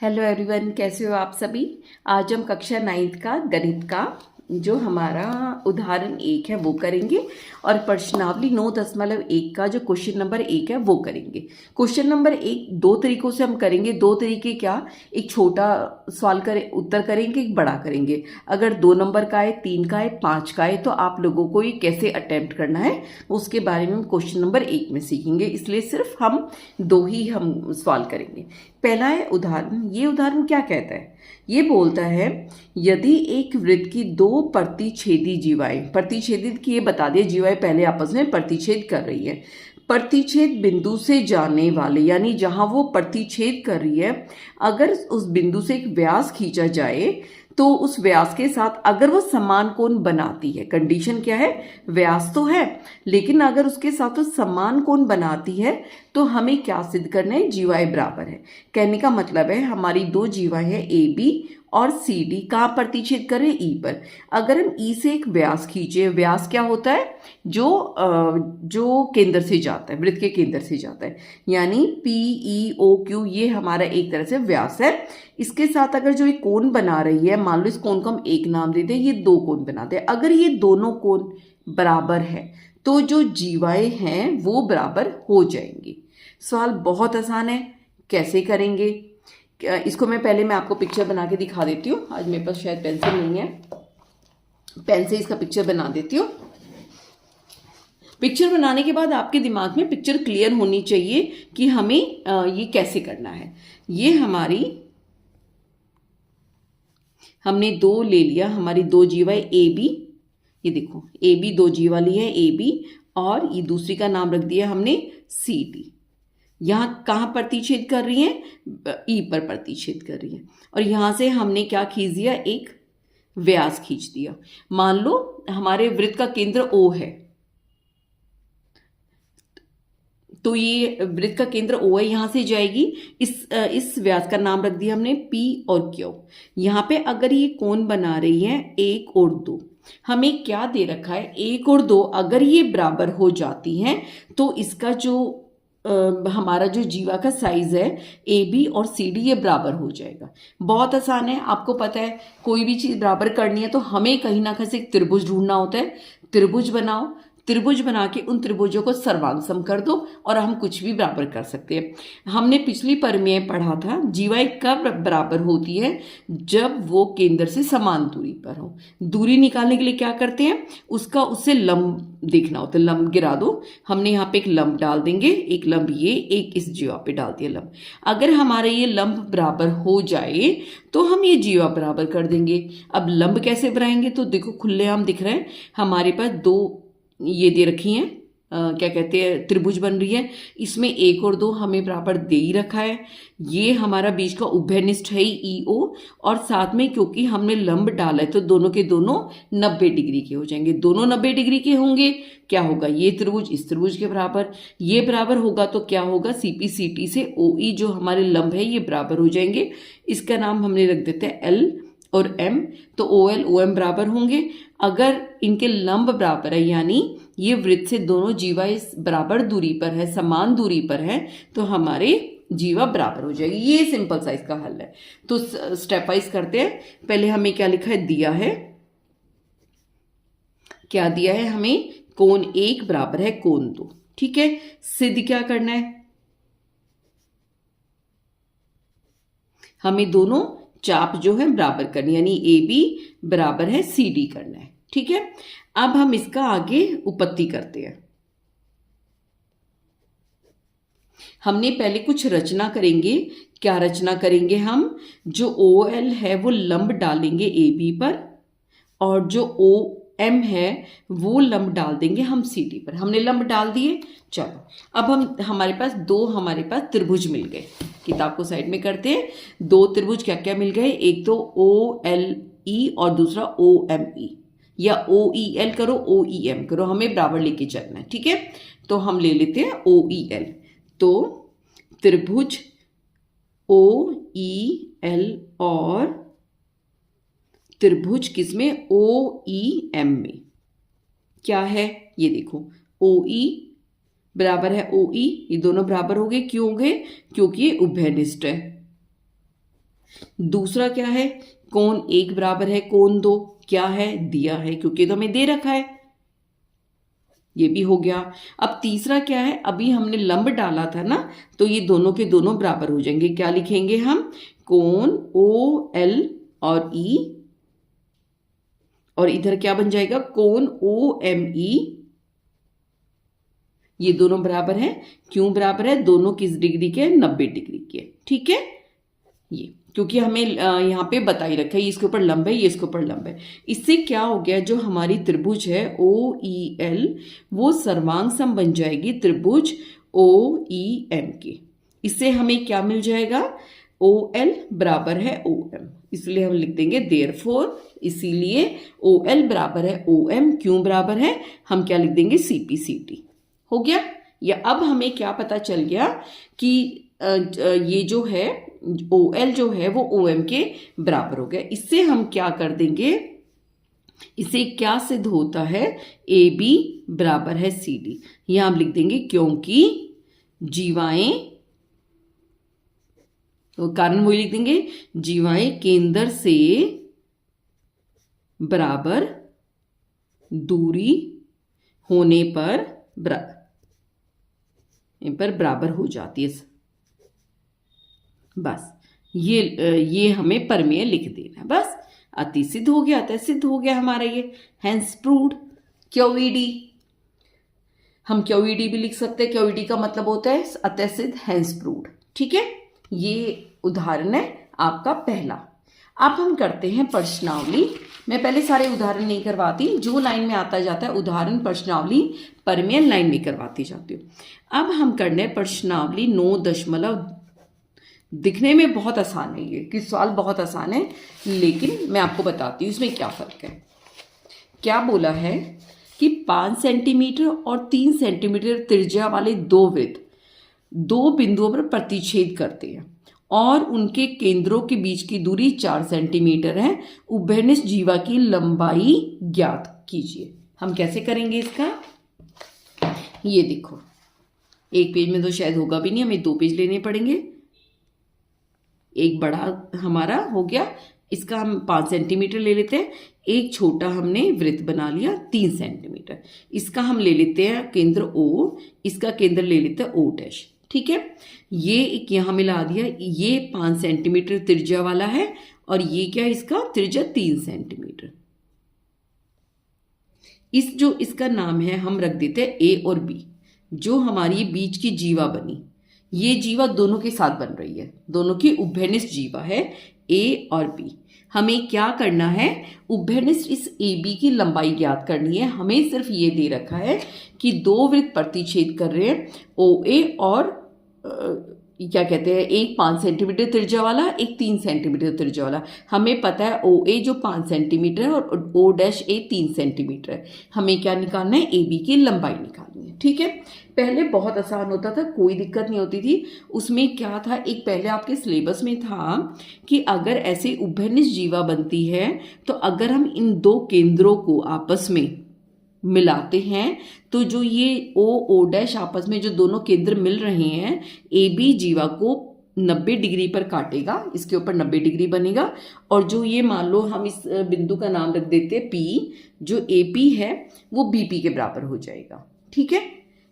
Hello everyone, कैसे हो आप सभी। आज हम कक्षा 9th का गणित का जो हमारा उदाहरण 1 है वो करेंगे और प्रश्नावली 9.1 का जो क्वेश्चन नंबर 1 है वो करेंगे। क्वेश्चन नंबर 1 दो तरीकों से हम करेंगे। दो तरीके क्या, एक छोटा सवाल करें उत्तर करेंगे, एक बड़ा करेंगे। अगर 2 नंबर का है, 3 का है, 5 का है तो आप लोगों को ये कैसे अटेम्प्ट करना है उसके बारे में हम क्वेश्चन नंबर 1 में सीखेंगे। इसलिए सिर्फ हम दो ही हम सवाल करेंगे। पहला है उदाहरण। ये उदाहरण क्या कहता है, ये बोलता है यदि एक वृत्त की दो प्रतिच्छेदी जीवाएं, प्रतिच्छेदित की ये बता दिया, जीवाएं पहले आपस में प्रतिच्छेद कर रही है। प्रतिच्छेद बिंदु से जाने वाले यानी जहां वो प्रतिच्छेद कर रही है, अगर उस बिंदु से एक व्यास खींचा जाए तो उस व्यास के साथ अगर वो समान कोण बनाती है, कंडीशन क्या है, व्यास तो है लेकिन अगर उसके साथ वो समान कोण बनाती है तो हमें क्या सिद्ध करना है, जीवाएं बराबर है। कहने का मतलब है हमारी दो जीवाएं हैं ए बी और सी डी, कहाँ प्रतिच्छेद करें, ई पर। अगर हम ई से एक व्यास खींचे, व्यास क्या होता है, जो केंद्र से जाता है, वृत्त के केंद्र से जाता है, यानी पी ई ओ क्यू, ये हमारा एक तरह से व्यास है। इसके साथ अगर जो एक कोण बना रही है, मान लो इस कोण को हम एक नाम दे दें, ये दो कोण बनाते हैं। अगर ये दोनों कोण बराबर है तो जो जीवाएं हैं वो बराबर हो जाएंगी। सवाल बहुत आसान है, कैसे करेंगे इसको मैं आपको पिक्चर बना के दिखा देती हूँ। आज मेरे पास शायद पेंसिल नहीं है, पेन से इसका पिक्चर बना देती हूँ। पिक्चर बनाने के बाद आपके दिमाग में पिक्चर क्लियर होनी चाहिए कि हमें ये कैसे करना है। ये हमने दो ले लिया, हमारी दो जीवाएं ए बी, ये देखो ए बी, दो जीवा ली है ए बी, और ये दूसरी का नाम रख दिया हमने सी डी। यहां कहां प्रतिच्छेद कर रही है, ई पर प्रतिच्छेद कर रही है। और यहां से हमने क्या खींच दिया, एक व्यास खींच दिया। मान लो हमारे वृत्त का केंद्र ओ है, तो ये वृत्त का केंद्र ओ है, यहां से जाएगी। इस व्यास का नाम रख दिया हमने पी और क्यू। यहां पे अगर ये कोण बना रही है 1 और 2, हमें क्या दे रखा है, 1 और 2 अगर ये बराबर हो जाती हैं तो इसका जो हमारा जो जीवा का साइज है ए बी और सी डी, ये बराबर हो जाएगा। बहुत आसान है, आपको पता है कोई भी चीज बराबर करनी है तो हमें कहीं ना कहीं से एक त्रिभुज ढूंढना होता है। त्रिभुज बनाओ, त्रिभुज बना के उन त्रिभुजों को सर्वांग सम कर दो और हम कुछ भी बराबर कर सकते हैं। हमने पिछली पर में पढ़ा था जीवाएं कब बराबर होती है, जब वो केंद्र से समान दूरी पर हो। दूरी निकालने के लिए क्या करते हैं, उससे लंब देखना होता है, लंब गिरा दो। हमने यहाँ पे एक लंब डाल देंगे, एक लंब ये, एक इस जीवा पे डाल दिया लंब। अगर हमारे ये लंब बराबर हो जाए तो हम ये जीवा बराबर कर देंगे। अब लंब कैसे बनाएंगे, तो देखो खुलेआम दिख रहे हैं, हमारे पास दो ये दे रखी हैं, क्या कहते हैं, त्रिभुज बन रही है। इसमें 1 और 2 हमें बराबर दे ही रखा है। ये हमारा बीच का उभयनिष्ठ है ई ओ, और साथ में क्योंकि हमने लंब डाला है तो दोनों के दोनों 90 डिग्री के हो जाएंगे। दोनों 90 डिग्री के होंगे, क्या होगा, ये त्रिभुज इस त्रिभुज के बराबर, ये बराबर होगा तो क्या होगा, सीपी सीटी से ओ ई जो हमारे लंब है ये बराबर हो जाएंगे। इसका नाम हमने रख देते हैं एल और एम, तो ओ एल ओ एम बराबर होंगे। अगर इनके लंब बराबर है यानी ये वृत्त से दोनों जीवा इस बराबर दूरी पर है, समान दूरी पर है, तो हमारे जीवा बराबर हो जाएगी। ये सिंपल सा इसका हल है। तो स्टेप वाइज करते हैं। पहले हमें क्या लिखा है, दिया है, क्या दिया है हमें, कोण 1 बराबर है कोण 2। ठीक है, सिद्ध क्या करना है, हमें दोनों चाप जो है बराबर करनी, यानी ए बी बराबर है सी डी करना है। ठीक है, अब हम इसका आगे उपपत्ति करते हैं। हमने पहले कुछ रचना करेंगे। क्या रचना करेंगे हम, जो ओ एल है वो लंब डालेंगे ए बी पर, और जो ओ एम है वो लंब डाल देंगे हम सी डी पर। हमने लंब डाल दिए। चलो अब हमारे पास त्रिभुज मिल गए। किताब को साइड में करते हैं। दो त्रिभुज क्या क्या मिल गए, एक तो ओ एल ई और दूसरा ओ एम ई, या ओ ई एल करो, ओ ई एम करो, हमें बराबर लेके चलना है। ठीक है, तो हम ले लेते हैं ओ ई एल। तो त्रिभुज ओ ई एल और त्रिभुज किसमें, ओ ई एम में क्या है, ये देखो ओ ई बराबर है ओ ई, ये दोनों बराबर हो गए। क्यों हो गए, क्योंकि ये उभयनिष्ठ है। दूसरा क्या है, कोण 1 बराबर है कोण 2, क्या है, दिया है क्योंकि तो हमें दे रखा है, ये भी हो गया। अब तीसरा क्या है, अभी हमने लंब डाला था ना, तो ये दोनों के दोनों बराबर हो जाएंगे। क्या लिखेंगे हम, कोण ओ एल और ई, और इधर क्या बन जाएगा, कोण ओ एम ई, ये दोनों बराबर है। क्यों बराबर है, दोनों किस डिग्री के, 90 डिग्री के। ठीक है, ये क्योंकि हमें यहाँ पे बता ही रखा है, ये इसके ऊपर लंब है, ये इसके ऊपर लंब है। इससे क्या हो गया, जो हमारी त्रिभुज है ओ ई एल, वो सर्वांग सम बन जाएगी त्रिभुज ओ ई एम के। इससे हमें क्या मिल जाएगा, ओ एल बराबर है ओ एम, इसलिए हम लिख देंगे देयरफॉर, इसीलिए ओ एल बराबर है ओ एम। क्यों बराबर है, हम क्या लिख देंगे, सी पी सी टी। हो गया। या अब हमें क्या पता चल गया कि ये जो है ओ एल जो है वो ओ एम के बराबर हो गया। इससे हम क्या कर देंगे, इसे क्या सिद्ध होता है, ए बी बराबर है सी डी। यहां हम लिख देंगे क्योंकि जीवाएं, तो कारण वही लिख देंगे, जीवाएं केंद्र से बराबर दूरी होने पर बराबर हो जाती है। बस ये हमें प्रमेय लिख देना है, बस अति सिद्ध हो गया, अतः सिद्ध हो गया हमारा ये, हेंस प्रूव्ड। क्यूईडी, हम क्यूईडी भी लिख सकते हैं, क्यूईडी का मतलब होता है अतः सिद्ध, हेंस प्रूव्ड। ठीक है, ये उदाहरण है आपका पहला। अब हम करते हैं प्रश्नावली। मैं पहले सारे उदाहरण नहीं करवाती, जो लाइन में आता जाता है उदाहरण प्रश्नावली प्रमेय लाइन में करवाती जाती हूँ। अब हम करने प्रश्नावली 9 दिखने में बहुत आसान है ये, कि सवाल बहुत आसान है, लेकिन मैं आपको बताती हूँ इसमें क्या फर्क है। क्या बोला है कि 5 सेंटीमीटर और 3 सेंटीमीटर त्रिज्या वाले दो वृत्त दो बिंदुओं पर प्रतिच्छेद करते हैं और उनके केंद्रों के बीच की दूरी 4 सेंटीमीटर है। उभयनिष्ठ जीवा की लंबाई ज्ञात कीजिए। हम कैसे करेंगे इसका, ये देखो, एक पेज में तो शायद होगा भी नहीं, हमें 2 पेज लेने पड़ेंगे। एक बड़ा हमारा हो गया, इसका हम 5 सेंटीमीटर ले लेते हैं। एक छोटा हमने वृत्त बना लिया 3 सेंटीमीटर, इसका हम ले लेते हैं केंद्र O, इसका केंद्र ले लेते हैं O डैश। ठीक है, ये एक यहाँ मिला दिया, ये 5 सेंटीमीटर त्रिज्या वाला है और ये क्या है, इसका त्रिज्या 3 सेंटीमीटर। इस जो इसका नाम है हम रख देते हैं ए और बी। जो हमारी बीच की जीवा बनी, ये जीवा दोनों के साथ बन रही है, दोनों की उभयनिष्ठ जीवा है ए और बी। हमें क्या करना है, उभयनिष्ठ इस ए बी की लंबाई ज्ञात करनी है। हमें सिर्फ ये दे रखा है कि दो वृत्त प्रतिच्छेद कर रहे हैं, ओ ए और क्या कहते हैं, एक 5 सेंटीमीटर त्रिज्या वाला, एक 3 सेंटीमीटर त्रिज्या वाला। हमें पता है ओ ए जो 5 सेंटीमीटर है और ओ डैश ए 3 सेंटीमीटर है। हमें क्या निकालना है, ए बी की लंबाई निकालनी है। ठीक है, पहले बहुत आसान होता था, कोई दिक्कत नहीं होती थी। उसमें क्या था, एक पहले आपके सिलेबस में था कि अगर ऐसे उभयनिष्ठ जीवा बनती है तो अगर हम इन दो केंद्रों को आपस में मिलाते हैं तो जो ये ओ डैश आपस में जो दोनों केंद्र मिल रहे हैं, ए बी जीवा को 90 डिग्री पर काटेगा, इसके ऊपर 90 डिग्री बनेगा। और जो ये मान लो हम इस बिंदु का नाम रख देते हैं पी, जो ए पी है वो बी पी के बराबर हो जाएगा। ठीक है,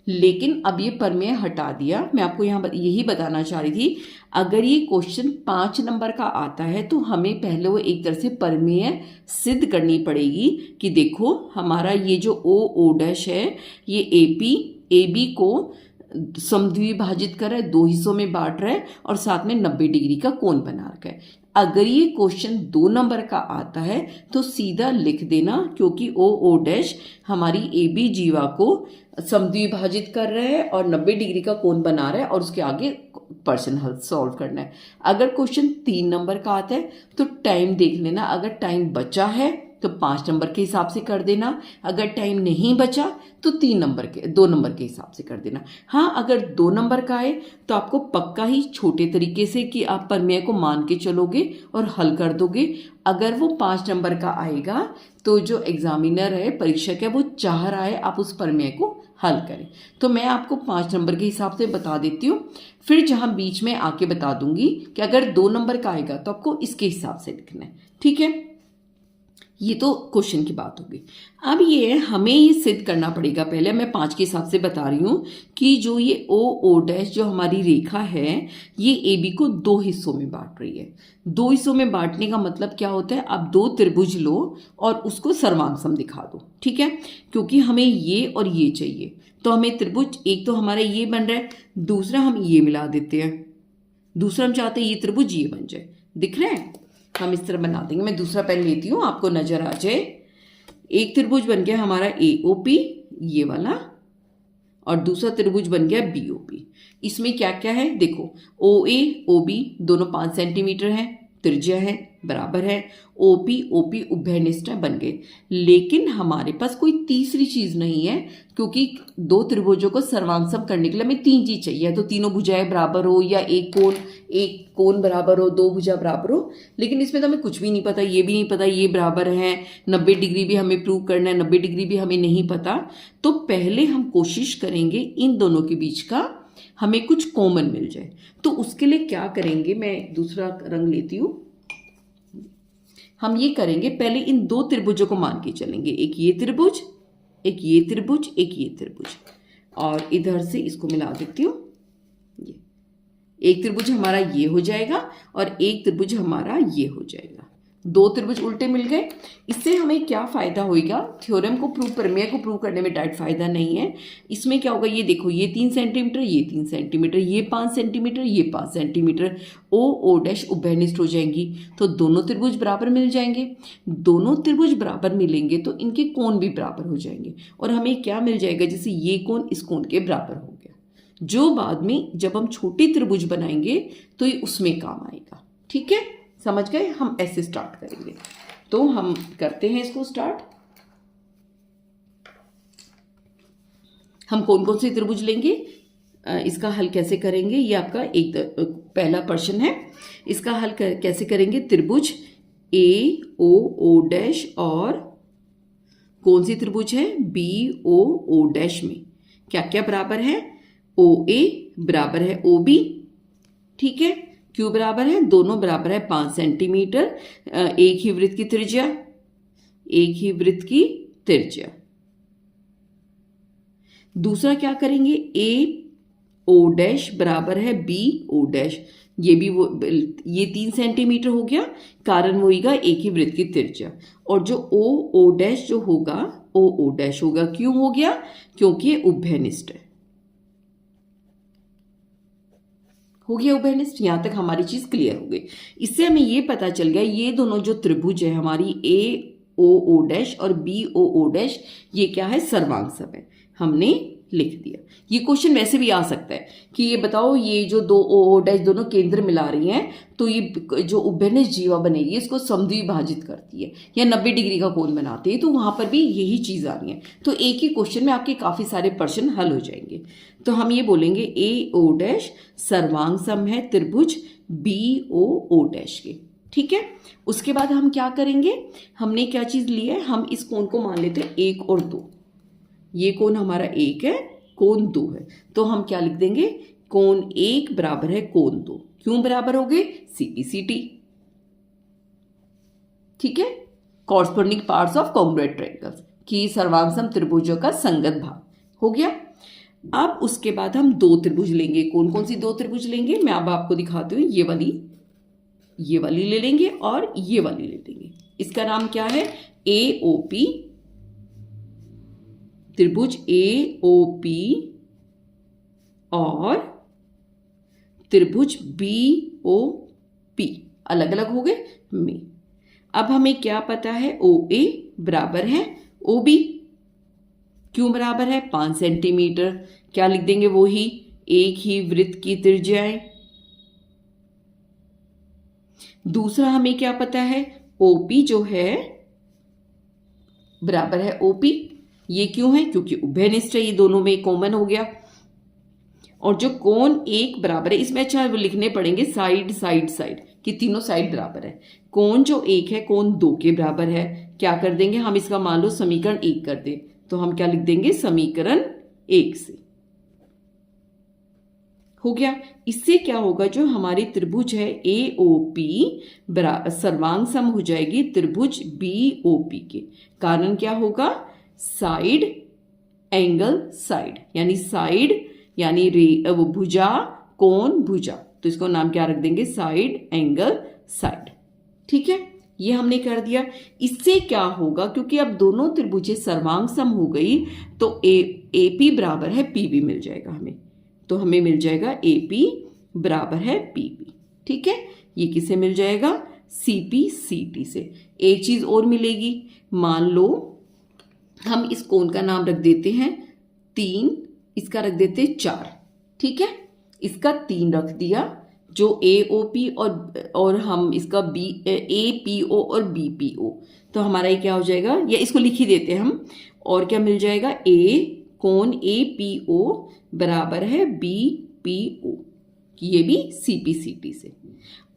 लेकिन अब ये प्रमेय हटा दिया। मैं आपको यहाँ यही बताना चाह रही थी, अगर ये क्वेश्चन 5 नंबर का आता है तो हमें पहले वो एक तरह से प्रमेय सिद्ध करनी पड़ेगी कि देखो हमारा ये जो ओ डैश है ये ए बी को समद्विभाजित कर रहा है, 2 हिस्सों में बांट रहा है और साथ में 90 डिग्री का कोण बना रखा है। अगर ये क्वेश्चन 2 नंबर का आता है तो सीधा लिख देना, क्योंकि ओ डैश हमारी ए बी जीवा को समद्विभाजित कर रहा है और 90 डिग्री का कोण बना रहा है और उसके आगे प्रश्न हल सॉल्व करना है। अगर क्वेश्चन 3 नंबर का आता है तो टाइम देख लेना, अगर टाइम बचा है तो 5 नंबर के हिसाब से कर देना, अगर टाइम नहीं बचा तो 2 नंबर के हिसाब से कर देना। हाँ, अगर 2 नंबर का आए तो आपको पक्का ही छोटे तरीके से कि आप प्रमेय को मान के चलोगे और हल कर दोगे। अगर वो 5 नंबर का आएगा तो जो एग्जामिनर है, परीक्षक है, वो चाह रहा है आप उस प्रमेय को हल करें। तो मैं आपको 5 नंबर के हिसाब से बता देती हूँ, फिर जहाँ बीच में आके बता दूंगी कि अगर 2 नंबर का आएगा तो आपको इसके हिसाब से लिखना है, ठीक है। ये तो क्वेश्चन की बात होगी। अब ये हमें ये सिद्ध करना पड़ेगा, पहले मैं 5 के हिसाब से बता रही हूँ कि जो ये ओ डैश जो हमारी रेखा है ये ए बी को 2 हिस्सों में बांट रही है। 2 हिस्सों में बांटने का मतलब क्या होता है, आप 2 त्रिभुज लो और उसको सर्वांग दिखा दो, ठीक है। क्योंकि हमें ये और ये चाहिए, तो हमें त्रिभुज एक तो हमारा ये बन रहा है, दूसरा हम ये मिला देते हैं, दूसरा हम चाहते हैं ये त्रिभुज ये बन जाए, दिख रहे हैं। हम इस तरह बना देंगे, मैं दूसरा पेन लेती हूँ आपको नजर आ जाए। एक त्रिभुज बन गया हमारा AOP ये वाला, और दूसरा त्रिभुज बन गया BOP। इसमें क्या क्या है देखो, OA OB दोनों 5 सेंटीमीटर हैं, त्रिज्या है बराबर है, OP OP उभयनिष्ठ बन गए। लेकिन हमारे पास कोई तीसरी चीज नहीं है, क्योंकि 2 त्रिभुजों को सर्वांग करने के लिए हमें 3 चीज चाहिए, तो तीनों भुजाएं बराबर हो या एक कोण बराबर हो, 2 भुजा बराबर हो। लेकिन इसमें तो हमें कुछ भी नहीं पता, ये भी नहीं पता ये बराबर है, 90 डिग्री भी हमें प्रूव करना है, 90 डिग्री भी हमें नहीं पता। तो पहले हम कोशिश करेंगे इन दोनों के बीच का हमें कुछ कॉमन मिल जाए। तो उसके लिए क्या करेंगे, मैं दूसरा रंग लेती हूँ। हम ये करेंगे, पहले इन 2 त्रिभुजों को मान के चलेंगे, एक ये त्रिभुज, एक ये त्रिभुज, एक ये त्रिभुज, और इधर से इसको मिला देती हूँ। ये एक त्रिभुज हमारा ये हो जाएगा और एक त्रिभुज हमारा ये हो जाएगा, 2 त्रिभुज उल्टे मिल गए। इससे हमें क्या फायदा होगा, थ्योरम को प्रूव, प्रमेय को प्रूव करने में डायरेक्ट फायदा नहीं है। इसमें क्या होगा, ये देखो ये 3 सेंटीमीटर, ये 3 सेंटीमीटर, ये 5 सेंटीमीटर, ये 5 सेंटीमीटर, ओ डैश उभयनिष्ठ हो जाएंगी, तो दोनों त्रिभुज बराबर मिल जाएंगे। दोनों त्रिभुज बराबर मिलेंगे तो इनके कोण भी बराबर हो जाएंगे, और हमें क्या मिल जाएगा, जैसे ये कोण इस कोण के बराबर हो गया, जो बाद में जब हम छोटे त्रिभुज बनाएंगे तो ये उसमें काम आएगा, ठीक है। समझ गए, हम ऐसे स्टार्ट करेंगे। तो हम करते हैं इसको स्टार्ट। हम कौन कौन से त्रिभुज लेंगे, इसका हल कैसे करेंगे, ये आपका एक पहला प्रश्न है। इसका हल कैसे करेंगे, त्रिभुज AO डैश और कौन सी त्रिभुज है BO डैश में क्या क्या बराबर है, OA बराबर है OB, ठीक है। क्यों बराबर है, दोनों बराबर है 5 सेंटीमीटर, एक ही वृत्त की त्रिज्या, एक ही वृत्त की त्रिज्या। दूसरा क्या करेंगे, AO डैश बराबर है BO डैश, ये भी वो, ये 3 सेंटीमीटर हो गया, कारण वो होगा एक ही वृत्त की त्रिज्या। और जो OO डैश जो होगा OO डैश होगा, क्यों हो गया, क्योंकि ये उभयनिष्ठ है, हो गया उभयनिष्ठ। यहां तक हमारी चीज क्लियर हो गई। इससे हमें ये पता चल गया ये दोनों जो त्रिभुज है हमारी AO डैश और BO डैश, ये क्या है, सर्वांग है, हमने लिख दिया। ये क्वेश्चन वैसे भी आ सकता है कि ये बताओ ये जो 2 OO डैश दोनों केंद्र मिला रही हैं, तो ये जो उभयनिष्ठ जीवा बनेगी इसको समद्विभाजित करती है या 90 डिग्री का कोण बनाती है, तो वहां पर भी यही चीज आ रही है। तो एक ही क्वेश्चन में आपके काफी सारे प्रश्न हल हो जाएंगे। तो हम ये बोलेंगे AO डैश सर्वांग सम है त्रिभुज BO डैश के, ठीक है। उसके बाद हम क्या करेंगे, हमने क्या चीज ली है, हम इस कोण को मान लेते हैं 1 और 2, ये कोण हमारा 1 है, कोण 2 है, तो हम क्या लिख देंगे, कोण 1 बराबर है कोण 2। क्यों बराबर हो गए, CPCT, ठीक है, corresponding parts of congruent triangles की सर्वांग त्रिभुजों का संगत भाग हो गया। अब उसके बाद हम 2 त्रिभुज लेंगे। कौन कौन सी 2 त्रिभुज लेंगे, मैं अब आपको दिखाती हूँ। ये वाली ले लेंगे और ये वाली ले लेंगे। इसका नाम क्या है, AOP, त्रिभुज AOP और त्रिभुज BOP अलग अलग हो गए में। अब हमें क्या पता है, OA बराबर है OB। क्यों बराबर है, 5 सेंटीमीटर। क्या लिख देंगे, वो ही एक ही वृत्त की त्रिज्याएं। दूसरा हमें क्या पता है, OP जो है बराबर है OP। ये क्यों है, क्योंकि उभयनिष्ठ है, ये दोनों में कॉमन हो गया। और जो कोण 1 बराबर है, इसमें अच्छा लिखने पड़ेंगे साइड साइड साइड कि तीनों साइड बराबर है। कोण जो 1 है कोण 2 के बराबर है। क्या कर देंगे हम, इसका मान लो समीकरण 1 कर दे, तो हम क्या लिख देंगे, समीकरण 1 से। हो गया। इससे क्या होगा, जो हमारी त्रिभुज है AOP सर्वांग सम हो जाएगी त्रिभुज BOP के। कारण क्या होगा, साइड एंगल साइड, यानी साइड यानी वो भुजा कोण भुजा, तो इसको नाम क्या रख देंगे, साइड एंगल साइड। ठीक है, ये हमने कर दिया। इससे क्या होगा, क्योंकि अब दोनों त्रिभुजें सर्वांग सम हो गई तो AP बराबर है PB मिल जाएगा हमें, तो हमें मिल जाएगा AP बराबर है PB। ठीक है, ये किससे मिल जाएगा, CP CT से। एक चीज और मिलेगी, मान लो हम इस कोण का नाम रख देते हैं 3, इसका रख देते हैं 4। ठीक है, इसका 3 रख दिया, जो AOP और हम इसका APO और BPO, तो हमारा ये क्या हो जाएगा, या इसको लिख ही देते हैं हम, और क्या मिल जाएगा, कोण APO बराबर है BPO, ये भी CP CT से।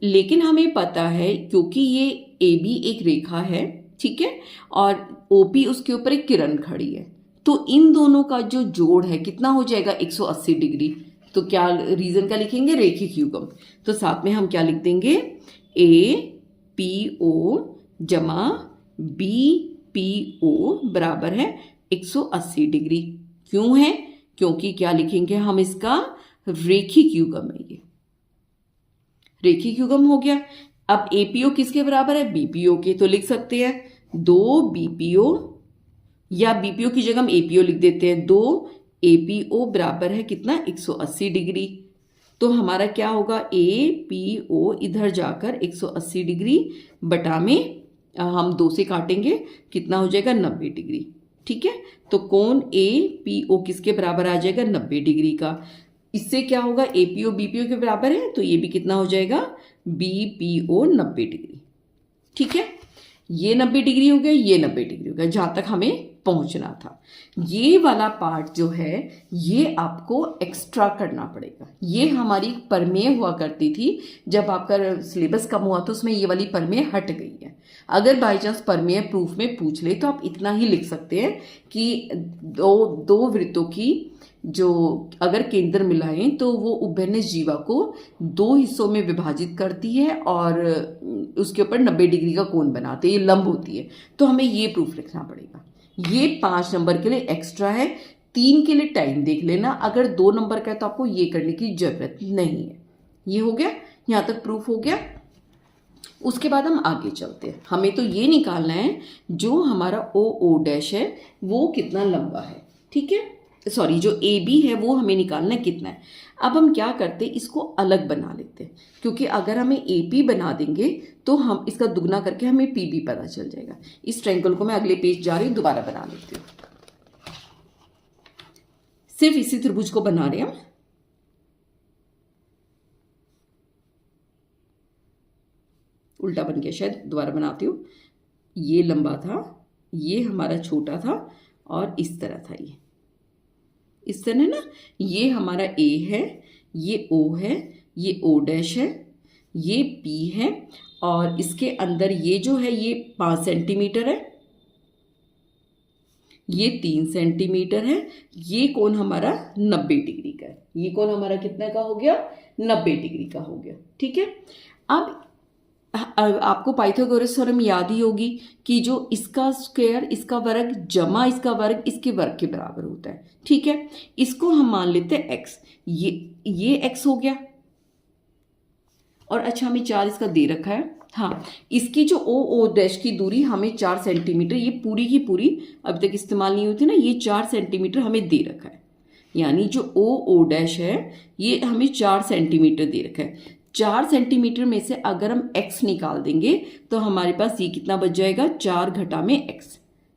लेकिन हमें पता है क्योंकि ये AB एक रेखा है, ठीक है, और OP उसके ऊपर एक किरण खड़ी है, तो इन दोनों का जो जोड़ है कितना हो जाएगा, 180 डिग्री। तो क्या रीजन का लिखेंगे, रेखिक युग्म। तो साथ में हम क्या लिख देंगे, APO जमा BPO बराबर है 180 डिग्री। क्यों है, क्योंकि क्या लिखेंगे हम, इसका रेखिक युग्म है, ये रेखिक युग्म हो गया। अब APO किसके बराबर है, BPO के, तो लिख सकते हैं 2 BPO, या BPO की जगह हम APO लिख देते हैं, 2 APO बराबर है कितना, 180 डिग्री। तो हमारा क्या होगा, APO इधर जाकर 180 डिग्री बटा में हम 2 से काटेंगे, कितना हो जाएगा, 90 डिग्री। ठीक है, तो कोण APO किसके बराबर आ जाएगा, 90 डिग्री का। इससे क्या होगा, APO BPO के बराबर है, तो ये भी कितना हो जाएगा, BPO 90 डिग्री। ठीक है, ये 90 डिग्री हो गया, ये 90 डिग्री हो गया, जहां तक हमें पहुंचना था। ये वाला पार्ट जो है ये आपको एक्स्ट्रा करना पड़ेगा। ये हमारी प्रमेय हुआ करती थी, जब आपका सिलेबस कम हुआ तो उसमें ये वाली प्रमेय हट गई है। अगर बाई चांस प्रमेय प्रूफ में पूछ ले तो आप इतना ही लिख सकते हैं कि दो वृत्तों की जो अगर केंद्र मिलाएं तो वो उभयनिष्ठ जीवा को 2 हिस्सों में विभाजित करती है और उसके ऊपर 90 डिग्री का कोण बनाते हैं, ये लंब होती है। तो हमें ये प्रूफ लिखना पड़ेगा। ये 5 नंबर के लिए एक्स्ट्रा है, 3 के लिए टाइम देख लेना। अगर 2 नंबर का है तो आपको ये करने की जरूरत नहीं है। ये हो गया, यहाँ तक प्रूफ हो गया। उसके बाद हम आगे चलते हैं। हमें तो ये निकालना है जो हमारा OO डैश है वो कितना लंबा है। ठीक है, सॉरी, जो AB है वो हमें निकालना है कितना है। अब हम क्या करते हैं, इसको अलग बना लेते हैं, क्योंकि अगर हमें AP बना देंगे तो हम इसका दुगना करके हमें PB पता चल जाएगा। इस ट्रायंगल को मैं अगले पेज जा रही हूँ, दोबारा बना लेती हूँ। सिर्फ इसी त्रिभुज को बना रहे हैं हम। उल्टा बन गया शायद, दोबारा बनाती हूँ। ये लंबा था, ये हमारा छोटा था और इस तरह था, ये इस तरह ना। ये हमारा A है, ये O है, ये O डैश है, ये P है, और इसके अंदर ये जो है ये 5 सेंटीमीटर है, ये 3 सेंटीमीटर है। ये कोण हमारा 90 डिग्री का है। ये कोण हमारा कितना का हो गया, 90 डिग्री का हो गया। ठीक है, अब आपको पाइथागोरस थ्योरम याद ही होगी कि जो इसका स्क्वायर इसका वर्ग जमा इसका वर्ग इसके वर्ग के बराबर होता है। ठीक है, इसको हम मान लेते हैं x। ये x हो गया, और अच्छा हमें 4 इसका दे रखा है। हाँ, इसकी जो OO डैश की दूरी हमें 4 सेंटीमीटर, ये पूरी की पूरी अभी तक इस्तेमाल नहीं हुई थी ना, ये 4 सेंटीमीटर हमें दे रखा है। यानी जो OO डैश है ये हमें 4 सेंटीमीटर दे रखा है। 4 सेंटीमीटर में से अगर हम x निकाल देंगे तो हमारे पास ये कितना बच जाएगा, 4 घटा में x,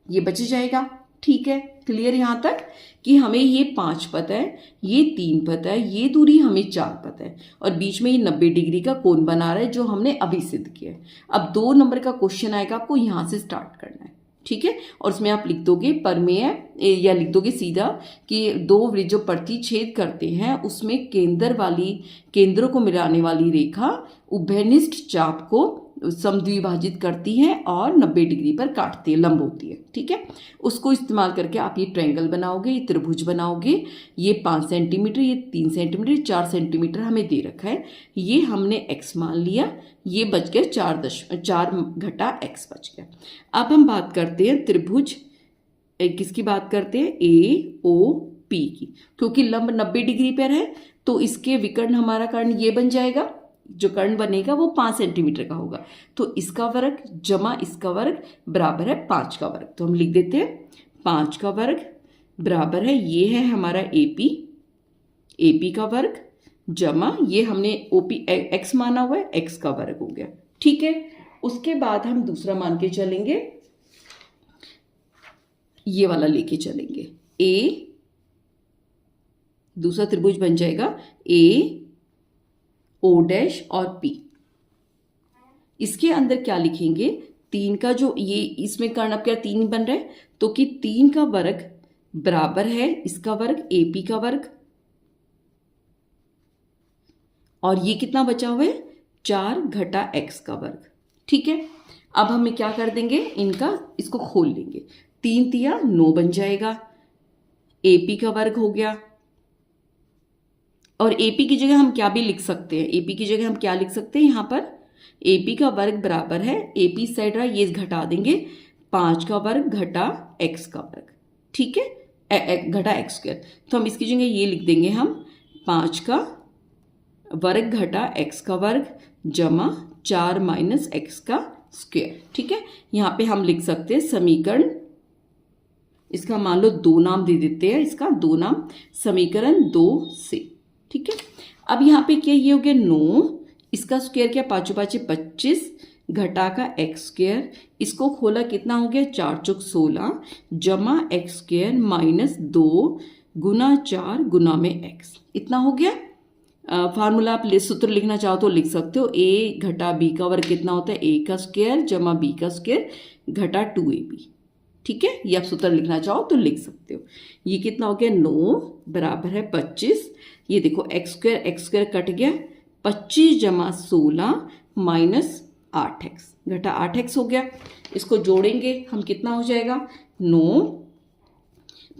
ये बच जाएगा। ठीक है, क्लियर यहाँ तक कि हमें ये 5 पता है, ये 3 पता है, ये दूरी हमें 4 पता है, और बीच में ये 90 डिग्री का कोण बना रहा है जो हमने अभी सिद्ध किया है। अब 2 नंबर का क्वेश्चन आएगा, आपको यहाँ से स्टार्ट करना है। ठीक है, और उसमें आप लिख दोगे प्रमेय, या लिख दोगे सीधा कि 2 वृत्त जो प्रतिच्छेद करते हैं उसमें केंद्रों को मिलाने वाली रेखा उभयनिष्ठ चाप को समद्विभाजित करती है और 90 डिग्री पर काटती है, लंब होती है, ठीक है। उसको इस्तेमाल करके आप ये ट्रायंगल बनाओगे, ये त्रिभुज बनाओगे। ये 5 सेंटीमीटर, ये 3 सेंटीमीटर, 4 सेंटीमीटर हमें दे रखा है। ये हमने x मान लिया, ये बच गया 4 घटा x बच गया। अब हम बात करते हैं त्रिभुज, किसकी बात करते हैं, AOP की। क्योंकि लंब 90 डिग्री पर है तो इसके विकर्ण, हमारा कर्ण ये बन जाएगा, जो कर्ण बनेगा वो 5 सेंटीमीटर का होगा। तो इसका वर्ग जमा इसका वर्ग बराबर है 5 का वर्ग। तो हम लिख देते हैं 5 का वर्ग बराबर है, ये है हमारा AP का वर्ग जमा ये हमने OP x माना हुआ है, x का वर्ग हो गया, ठीक है। उसके बाद हम दूसरा मान के चलेंगे, ये वाला लेके चलेंगे। दूसरा त्रिभुज बन जाएगा AO डैश और P। इसके अंदर क्या लिखेंगे, 3 का जो ये इसमें कर्ण अब क्या 3 बन रहा है, तो कि 3 का वर्ग बराबर है इसका वर्ग AP का वर्ग, और ये कितना बचा हुआ है 4 घटा x का वर्ग, ठीक है। अब हमें क्या कर देंगे, इनका इसको खोल लेंगे, 3 तिया 9 बन जाएगा, AP का वर्ग हो गया। और AP की जगह हम क्या भी लिख सकते हैं, AP की जगह हम क्या लिख सकते हैं, यहाँ पर AP का वर्ग बराबर है, AP साइड रहा ये घटा देंगे, 5 का वर्ग घटा x का वर्ग, ठीक है, घटा x स्क्वायर। तो हम इसकी जगह ये लिख देंगे हम 5 का वर्ग घटा x का वर्ग जमा 4 माइनस x का स्क्वायर, ठीक है। यहाँ पे हम लिख सकते हैं समीकरण, इसका मान लो 2 नाम दे देते हैं, इसका 2 नाम, समीकरण 2 से, ठीक है। अब यहाँ पे क्या ये हो गया 9, इसका स्क्वायर क्या 5 5 25 घटा का x स्क्वायर, इसको खोला कितना हो गया 4 चौक 16 जमा x स्क्वायर माइनस 2 गुना 4 गुना में x, इतना हो गया। फार्मूला आप सूत्र लिखना चाहो तो लिख सकते हो, a घटा b का वर्ग कितना होता है a का स्क्वायर जमा b का स्क्वायर घटा 2ab, ठीक है। ये आप सूत्र लिखना चाहो तो लिख सकते हो। ये कितना हो गया 9 बराबर है 25, ये देखो x स्क्वायर कट गया, 25 जमा 16 माइनस 8x घटा 8x हो गया। इसको जोड़ेंगे हम, कितना हो जाएगा 9,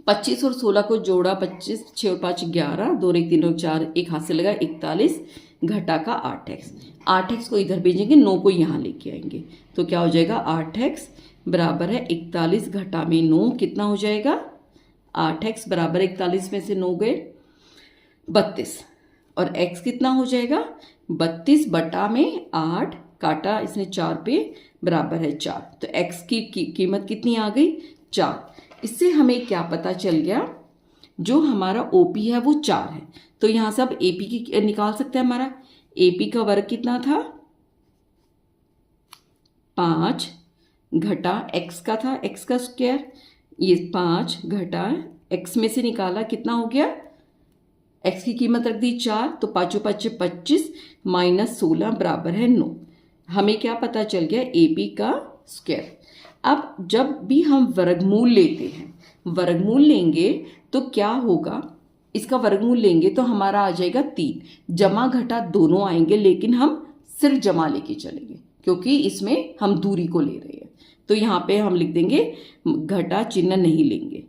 25 और 16 को जोड़ा 25, 6 और 5 11, 2 और 1 3 और 4, एक हाथ से लगा 41 घटा का 8x को इधर भेजेंगे, 9 को यहाँ लेके आएंगे, तो क्या हो जाएगा 8x बराबर है 41 घटा में 9, कितना हो जाएगा 8x बराबर 41 में से 9 गए 32, और x कितना हो जाएगा 32 बटा में 8 काटा इसने 4 पे बराबर है 4, तो x की कीमत कितनी आ गई 4। इससे हमें क्या पता चल गया, जो हमारा OP है वो 4 है, तो यहाँ से अब AP की निकाल सकते हैं। हमारा AP का वर्ग कितना था 5 घटा x का था, x का स्क्वायर, ये 5 घटा x में से निकाला कितना हो गया, x की कीमत रख दी 4, तो 5 5 25 माइनस 16 बराबर है 9। हमें क्या पता चल गया AP का स्क्वायर। अब जब भी हम वर्गमूल लेते हैं, वर्गमूल लेंगे तो क्या होगा, इसका वर्गमूल लेंगे तो हमारा आ जाएगा 3, जमा घटा दोनों आएंगे, लेकिन हम सिर्फ जमा लेके चलेंगे क्योंकि इसमें हम दूरी को ले रहे हैं। तो यहाँ पे हम लिख देंगे घटा चिन्ह नहीं लेंगे,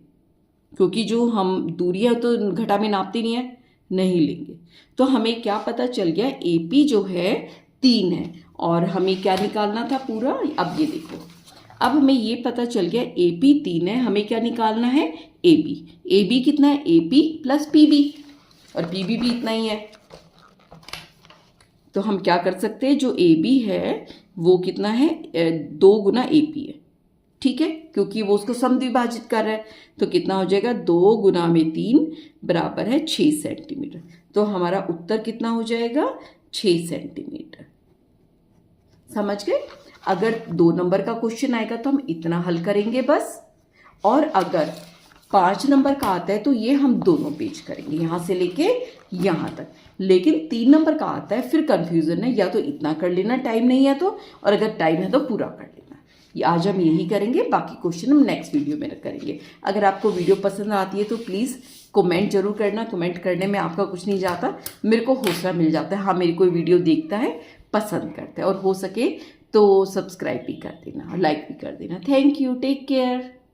क्योंकि जो हम दूरी है तो घटा में नापते नहीं है, नहीं लेंगे। तो हमें क्या पता चल गया AP जो है 3 है, और हमें क्या निकालना था पूरा, अब ये देखो, अब हमें ये पता चल गया AP 3 है, हमें क्या निकालना है AB कितना है AP प्लस PB, और PB भी इतना ही है। तो हम क्या कर सकते हैं, जो AB है वो कितना है 2 गुना AP है, ठीक है, क्योंकि वो उसको समद्विभाजित कर रहा है, तो कितना हो जाएगा 2 गुना में 3 बराबर है 6 सेंटीमीटर। तो हमारा उत्तर कितना हो जाएगा 6 सेंटीमीटर। समझ गए। अगर 2 नंबर का क्वेश्चन आएगा तो हम इतना हल करेंगे बस, और अगर 5 नंबर का आता है तो ये हम दोनों पेज करेंगे, यहाँ से लेके यहाँ तक। लेकिन 3 नंबर का आता है फिर कंफ्यूजन है, या तो इतना कर लेना टाइम नहीं है तो, और अगर टाइम है तो पूरा कर लेना। ये आज हम यही करेंगे, बाकी क्वेश्चन हम नेक्स्ट वीडियो में करेंगे। अगर आपको वीडियो पसंद आती है तो प्लीज़ कमेंट जरूर करना, कमेंट करने में आपका कुछ नहीं जाता, मेरे को हौसला मिल जाता है। हाँ, मेरी कोई वीडियो देखता है, पसंद करता है, और हो सके तो सब्सक्राइब भी कर देना और लाइक भी कर देना। Thank you, take care.